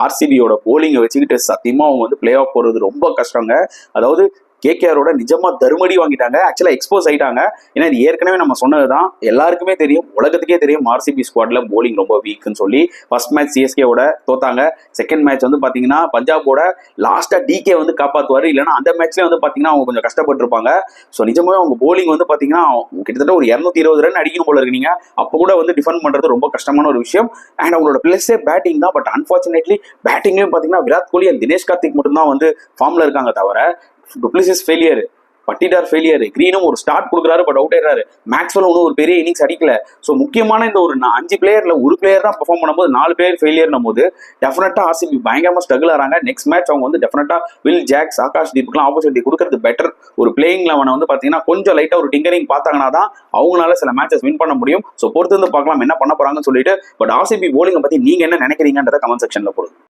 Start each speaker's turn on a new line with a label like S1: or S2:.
S1: ஆர்சிபியோட போலிங்கை வச்சுக்கிட்டு சத்தியமா அவங்க வந்து பிளே ஆஃப் போறது ரொம்ப கஷ்டங்க. அதாவது கேகேஆரோட நிஜமா தருமடி வாங்கிட்டாங்க. ஆக்சுவலா எக்ஸ்போஸ் ஆயிட்டாங்க. ஏன்னா இது ஏற்கனவே நம்ம சொன்னதுதான், எல்லாருக்குமே தெரியும், உலகத்துக்கே தெரியும் ஆர்சிபி ஸ்குவாட்ல போலிங் ரொம்ப வீக்னு சொல்லி. ஃபர்ஸ்ட் மேட்ச் சிஎஸ்கேவோட தோத்தாங்க. செகண்ட் மேட்ச் வந்து பாத்தீங்கன்னா பஞ்சாபோட லாஸ்டா டிகே வந்து காப்பாத்துவாரு. இல்லைன்னா அந்த மேட்ச்லயே வந்து பாத்தீங்கன்னா அவங்க கொஞ்சம் கஷ்டப்பட்டு இருப்பாங்க. ஸோ நிஜமாவே அவங்க போலிங் வந்து பாத்தீங்கன்னா கிட்டத்தட்ட ஒரு 220 ரன் அடிக்கணும் போல இருக்கு. நீங்க அப்ப கூட வந்து டிஃபெண்ட் பண்றது ரொம்ப கஷ்டமான ஒரு விஷயம். அண்ட் அவங்களோட பிளஸே பேட்டிங் தான். பட் அன்பார்ச்சுனேட்லி பேட்டிங்லயும் பாத்தீங்கன்னா விராட் கோலி அண்ட் தினேஷ் கார்த்திக் மட்டும் தான் வந்து ஃபார்ம்ல இருக்காங்க தவிர டுப்ளிசிஸ் ஃபெயிலியர், பட்டிடார் ஃபெயிலியர், கிரீனும் ஒரு ஸ்டார்ட் கொடுக்குறாரு பட் அவுட் ஆயிடுறாரு. மேக்ஸ்வெல் ஒன்றும் ஒரு பெரிய இன்னிங்ஸ் அடிக்கல. ஸோ முக்கியமான இந்த ஒரு 5 பிளேயர்ல ஒரு பிளேயர் தான் பெர்ஃபார்ம் பண்ணும்போது 4 பிளேயர் ஃபெயிலியர்னும் போது டெஃபினட்டா ஆர்சிபி பயங்கரமா ஸ்ட்ரகிள் ஆறாங்க. நெக்ஸ்ட் மேட்ச் அவங்க வந்து டெஃபினட்டா வில் ஜாக்ஸ், ஆகாஷ் தீப்புக்குலாம் ஆப்பர்ச்சுனிட்டி கொடுக்கறது பெட்டர். ஒரு பிளேயிங் லெவனை வந்து பாத்தீங்கன்னா கொஞ்சம் லைட்டா ஒரு டிங்கரிங் பார்த்தாங்கன்னா தான் அவங்களால சில மேட்சஸ் வின் பண்ண முடியும். ஸோ பொறுத்து வந்து பார்க்கலாம் என்ன பண்ண போறாங்கன்னு சொல்லிட்டு. பட் ஆர்சிபி போலிங்கை பத்தி நீங்க என்ன நினைக்கிறீங்கன்றத கமெண்ட் செக்ஷன்ல போடுங்க.